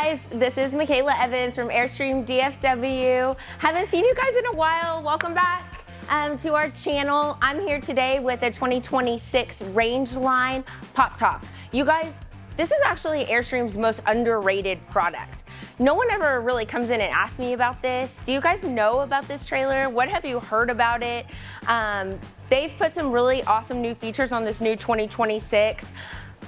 guys, this is Michaela Evans from Airstream DFW. Haven't seen you guys in a while. Welcome back to our channel. I'm here today with a 2026 Rangeline Pop Top. You guys, this is actually Airstream's most underrated product. No one ever really comes in and asks me about this. Do you guys know about this trailer? What have you heard about it? They've put some really awesome new features on this new 2026.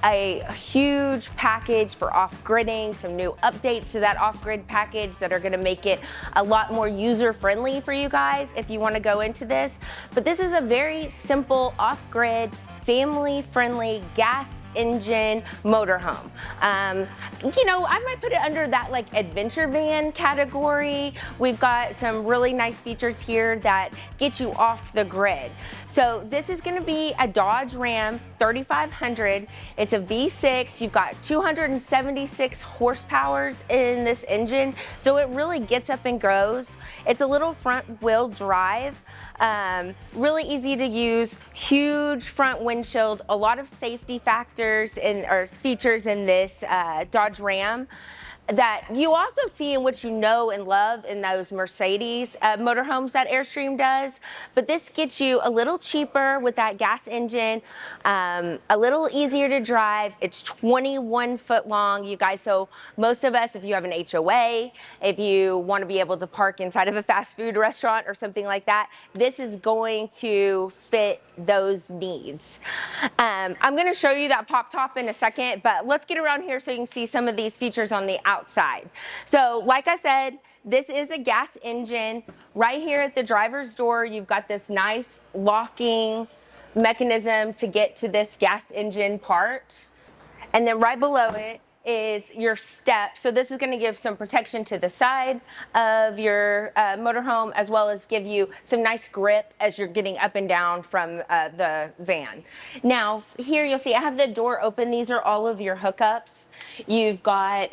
A huge package for off-gridding, some new updates to that off-grid package that are gonna make it a lot more user-friendly for you guys if you wanna go into this. But this is a very simple off-grid, family-friendly gas engine motorhome. You know, I might put it under that like adventure van category. We've got some really nice features here that get you off the grid. So this is going to be a Dodge Ram 3500. It's a V6. You've got 276 horsepower in this engine, so it really gets up and goes. It's a little front wheel drive. Really easy to use, huge front windshield, a lot of safety factors or features in this Dodge Ram that you also see in what you know and love in those Mercedes motorhomes that Airstream does. But this gets you a little cheaper with that gas engine, a little easier to drive. It's 21 foot long, you guys. So most of us, if you have an HOA, if you want to be able to park inside of a fast food restaurant or something like that, this is going to fit those needs. I'm going to show you that pop top in a second, but let's get around here so you can see some of these features on the outside. So like I said, this is a gas engine. Right here at the driver's door, you've got this nice locking mechanism to get to this gas engine part. And then right below it is your step. So this is going to give some protection to the side of your motorhome, as well as give you some nice grip as you're getting up and down from the van. Now here you'll see I have the door open. These are all of your hookups. You've got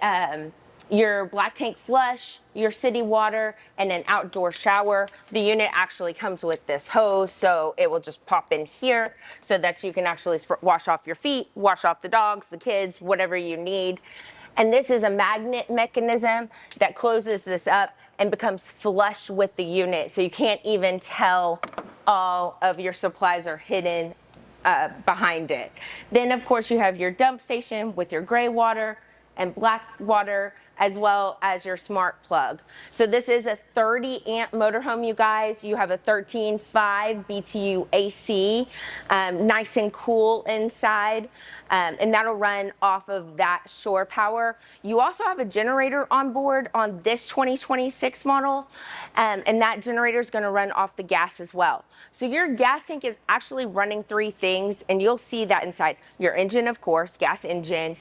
your black tank flush, your city water, and an outdoor shower. The unit actually comes with this hose, so it will just pop in here so that you can actually wash off your feet, wash off the dogs, the kids, whatever you need. And this is a magnet mechanism that closes this up and becomes flush with the unit, so you can't even tell all of your supplies are hidden behind it. Then of course you have your dump station with your gray water and black water, as well as your smart plug. So this is a 30 amp motorhome, you guys. You have a 13.5 BTU AC, nice and cool inside, and that'll run off of that shore power. You also have a generator on board on this 2026 model, and that generator is gonna run off the gas as well. So your gas tank is actually running three things, and you'll see that inside. Your engine, of course, gas engine,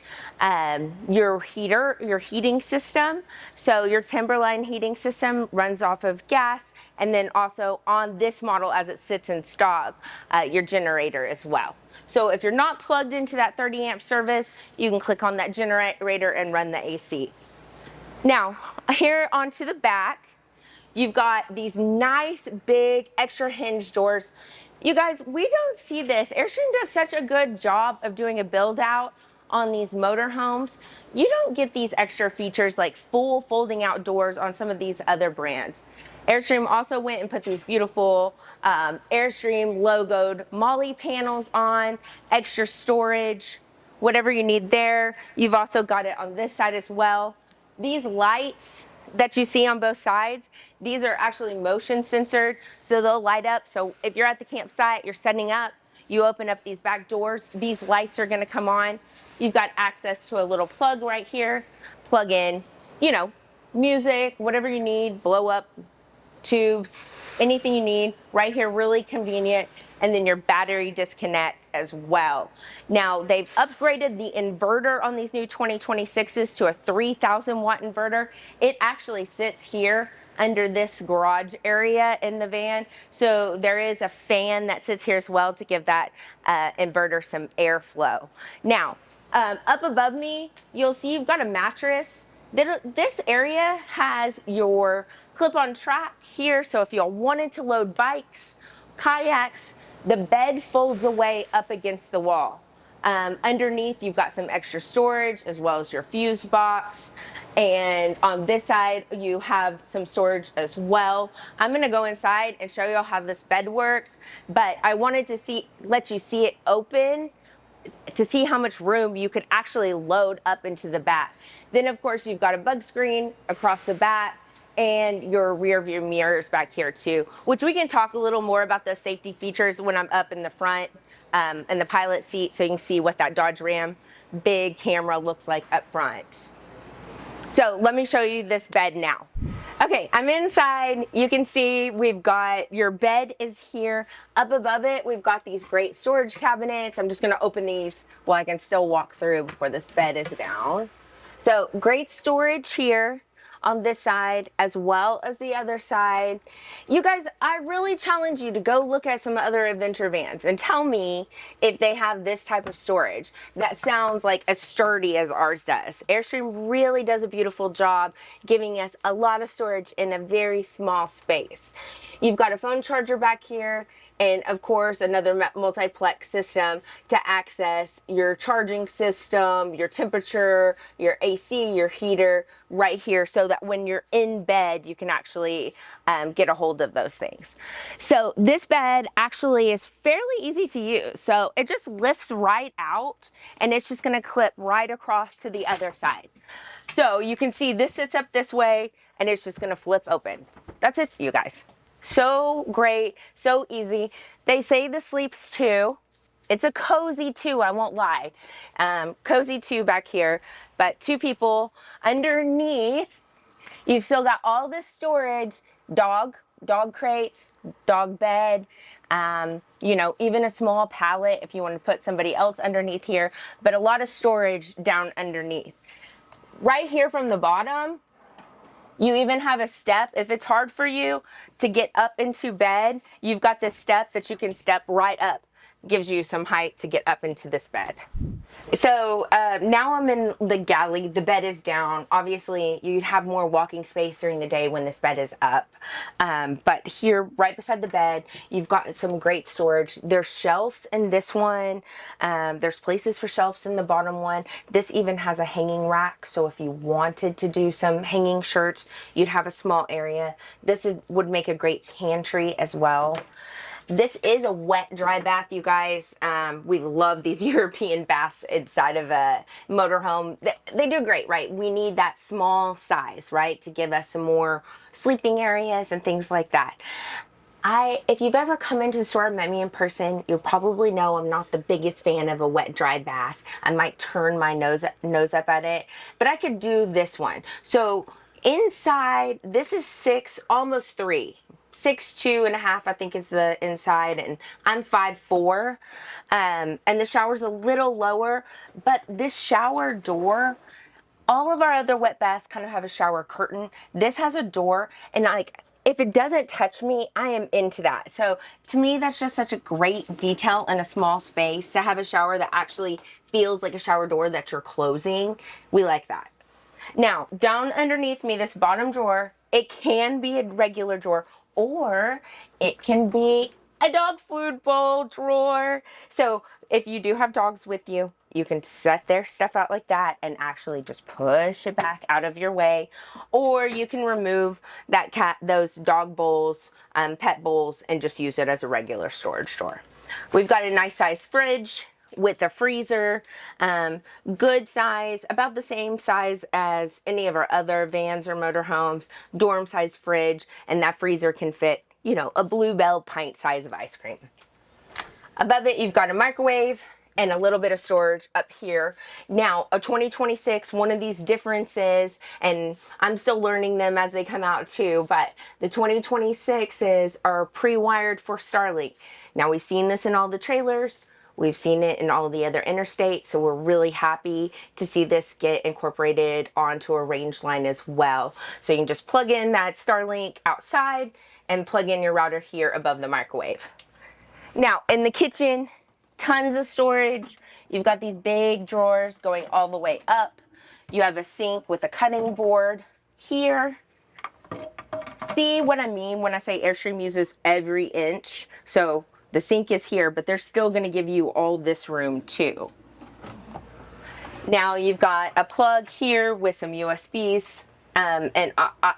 your heater, your heating system. So your Timberline heating system runs off of gas, and then also on this model as it sits in stock, your generator as well. So if you're not plugged into that 30 amp service, you can click on that generator and run the AC. Now, here onto the back, you've got these nice big extra hinge doors. You guys, we don't see this. Airstream does such a good job of doing a build out on these motorhomes. You don't get these extra features like full folding out doors on some of these other brands. Airstream also went and put these beautiful Airstream logoed MOLLE panels on, extra storage, whatever you need there. You've also got it on this side as well. These lights that you see on both sides, these are actually motion censored, so they'll light up. So if you're at the campsite, you're setting up, you open up these back doors, these lights are gonna come on. You've got access to a little plug right here, plug in, you know, music, whatever you need, blow up tubes, anything you need right here, really convenient. And then your battery disconnect as well. Now they've upgraded the inverter on these new 2026s to a 3,000 watt inverter. It actually sits here under this garage area in the van. So there is a fan that sits here as well to give that inverter some airflow. Now, up above me, you'll see you've got a mattress. This area has your clip-on track here, so if y'all wanted to load bikes, kayaks, the bed folds away up against the wall. Underneath, you've got some extra storage as well as your fuse box. And on this side, you have some storage as well. I'm gonna go inside and show you how this bed works, but I wanted to let you see it open to see how much room you could actually load up into the back. Then of course you've got a bug screen across the back and your rear view mirrors back here too, which we can talk a little more about those safety features when I'm up in the front in the pilot seat, so you can see what that Dodge Ram big camera looks like up front. So let me show you this bed now. Okay, I'm inside. You can see we've got your bed is here. Up above it, we've got these great storage cabinets. I'm just gonna open these while I can still walk through before this bed is down. So great storage here on this side as well as the other side. You guys, I really challenge you to go look at some other adventure vans and tell me if they have this type of storage that sounds like as sturdy as ours does. Airstream really does a beautiful job giving us a lot of storage in a very small space. You've got a phone charger back here, and of course another multiplex system to access your charging system, your temperature, your AC, your heater right here, so that when you're in bed you can actually get a hold of those things. So this bed actually is fairly easy to use. So it just lifts right out and it's just gonna clip right across to the other side. So you can see this sits up this way and it's just gonna flip open. That's it, you guys. So great, so easy. They say the sleeps two. It's a cozy two, I won't lie. Cozy two back here, but two people. Underneath, you've still got all this storage, dog crates, dog bed, you know, even a small pallet if you want to put somebody else underneath here, but a lot of storage down underneath. Right here from the bottom, you even have a step. If it's hard for you to get up into bed, you've got this step that you can step right up. Gives you some height to get up into this bed. So now I'm in the galley. The bed is down. Obviously, you'd have more walking space during the day when this bed is up. But here, right beside the bed, you've got some great storage. There's shelves in this one. There's places for shelves in the bottom one. This even has a hanging rack. So if you wanted to do some hanging shirts, you'd have a small area. This would make a great pantry as well. This is a wet, dry bath, you guys. We love these European baths inside of a motorhome. They do great, right? We need that small size, right, to give us some more sleeping areas and things like that. If you've ever come into the store and met me in person, you'll probably know I'm not the biggest fan of a wet, dry bath. I might turn my nose up at it, but I could do this one. So inside, this is 6, almost 3. 6'2.5", I think is the inside, and I'm 5'4", and the shower's a little lower, but this shower door, all of our other wet baths kind of have a shower curtain. This has a door, and like, if it doesn't touch me, I am into that. So to me, that's just such a great detail in a small space to have a shower that actually feels like a shower door that you're closing. We like that. Now, down underneath me, this bottom drawer, it can be a regular drawer, or it can be a dog food bowl drawer. So if you do have dogs with you, you can set their stuff out like that and actually just push it back out of your way. Or you can remove those dog bowls, pet bowls, and just use it as a regular storage drawer. We've got a nice size fridge with a freezer, good size, about the same size as any of our other vans or motorhomes, dorm size fridge, and that freezer can fit, you know, a Bluebell pint size of ice cream. Above it, you've got a microwave and a little bit of storage up here. Now, a 2026, one of these differences, and I'm still learning them as they come out too, but the 2026s are pre-wired for Starlink. Now, we've seen this in all the trailers. We've seen it in all of the other interstates, so we're really happy to see this get incorporated onto a Rangeline as well. So you can just plug in that Starlink outside and plug in your router here above the microwave. Now, in the kitchen, tons of storage. You've got these big drawers going all the way up. You have a sink with a cutting board here. See what I mean when I say Airstream uses every inch? So the sink is here, but they're still going to give you all this room too. Now you've got a plug here with some USBs and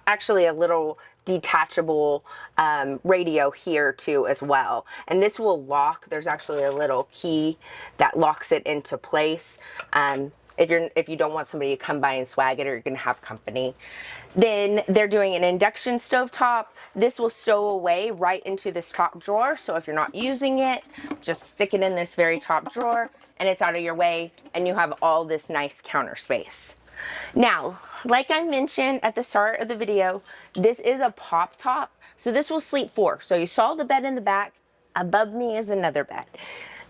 actually a little detachable radio here too as well. And this will lock. There's actually a little key that locks it into place. If you don't want somebody to come by and swag it, or you're gonna have company. Then they're doing an induction stovetop. This will stow away right into this top drawer. So if you're not using it, just stick it in this very top drawer and it's out of your way, and you have all this nice counter space. Now, like I mentioned at the start of the video, this is a pop top. So this will sleep 4. So you saw the bed in the back. Above me is another bed.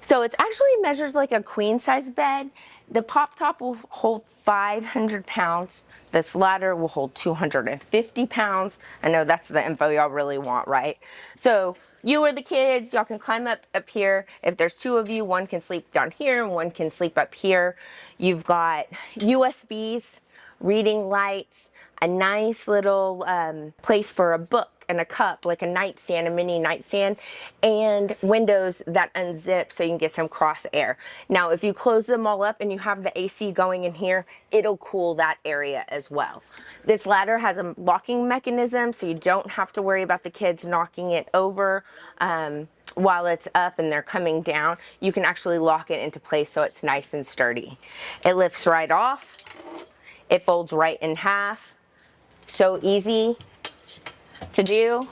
So it actually measures like a queen size bed. The pop top will hold 500 pounds. This ladder will hold 250 pounds. I know that's the info y'all really want, right? So you or the kids, y'all can climb up here. If there's 2 of you, one can sleep down here and one can sleep up here. You've got USBs, reading lights, a nice little place for a book and a cup, like a nightstand, a mini nightstand, and windows that unzip so you can get some cross air. Now, if you close them all up and you have the AC going in here, it'll cool that area as well. This ladder has a locking mechanism, so you don't have to worry about the kids knocking it over while it's up and they're coming down. You can actually lock it into place so it's nice and sturdy. It lifts right off. It folds right in half. So easy to do,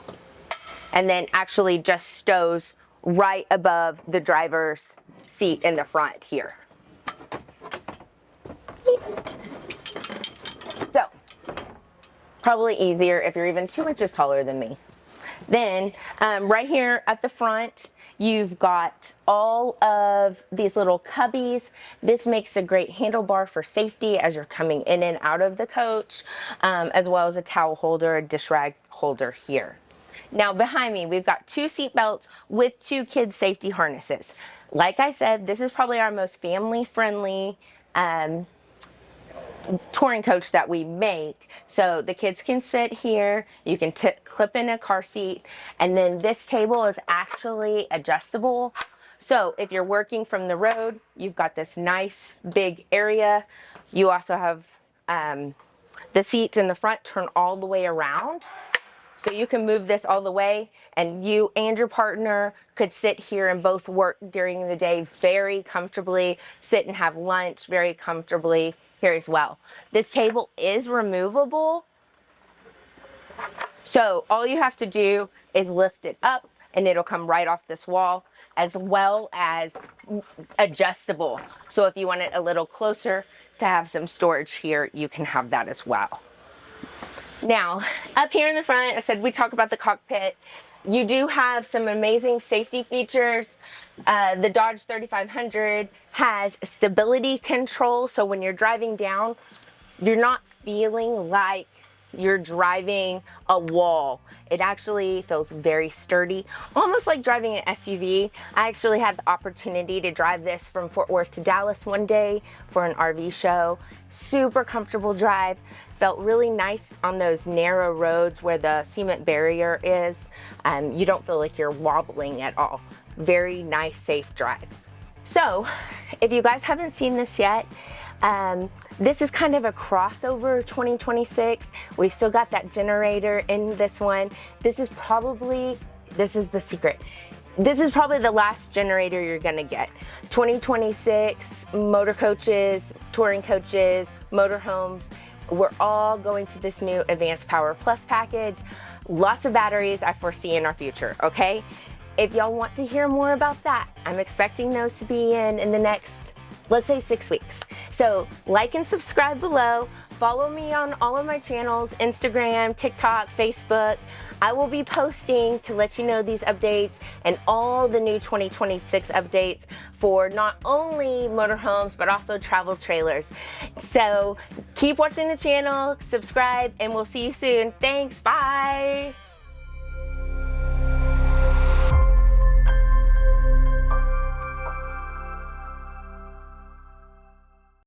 and then actually just stows right above the driver's seat in the front here. So probably easier if you're even 2 inches taller than me. Then right here at the front, you've got all of these little cubbies. This makes a great handlebar for safety as you're coming in and out of the coach, as well as a towel holder, a dish rag holder here. Now behind me, we've got 2 seat belts with 2 kids safety harnesses. Like I said, this is probably our most family friendly touring coach that we make. So the kids can sit here, you can clip in a car seat, and then this table is actually adjustable. So if you're working from the road, you've got this nice big area. You also have the seats in the front turn all the way around. So you can move this all the way, and you and your partner could sit here and both work during the day very comfortably, sit and have lunch very comfortably here as well. This table is removable. So all you have to do is lift it up and it'll come right off this wall, as well as adjustable. So if you want it a little closer to have some storage here, you can have that as well. Now, up here in the front, I said we talk about the cockpit. You do have some amazing safety features. The Dodge 3500 has stability control, so when you're driving down, you're not feeling like you're driving a wall. It actually feels very sturdy, almost like driving an SUV. I actually had the opportunity to drive this from Fort Worth to Dallas one day for an RV show. Super comfortable drive. Felt really nice on those narrow roads where the cement barrier is. You don't feel like you're wobbling at all. Very nice, safe drive. So if you guys haven't seen this yet, this is kind of a crossover 2026. We've still got that generator in this one. This is the secret. This is probably the last generator you're gonna get. 2026 motor coaches, touring coaches, motorhomes, we're all going to this new Advanced Power Plus package. Lots of batteries I foresee in our future, okay? If y'all want to hear more about that, I'm expecting those to be in the next, let's say 6 weeks. So like and subscribe below. Follow me on all of my channels, Instagram, TikTok, Facebook. I will be posting to let you know these updates and all the new 2026 updates for not only motorhomes, but also travel trailers. So keep watching the channel, subscribe, and we'll see you soon. Thanks, bye.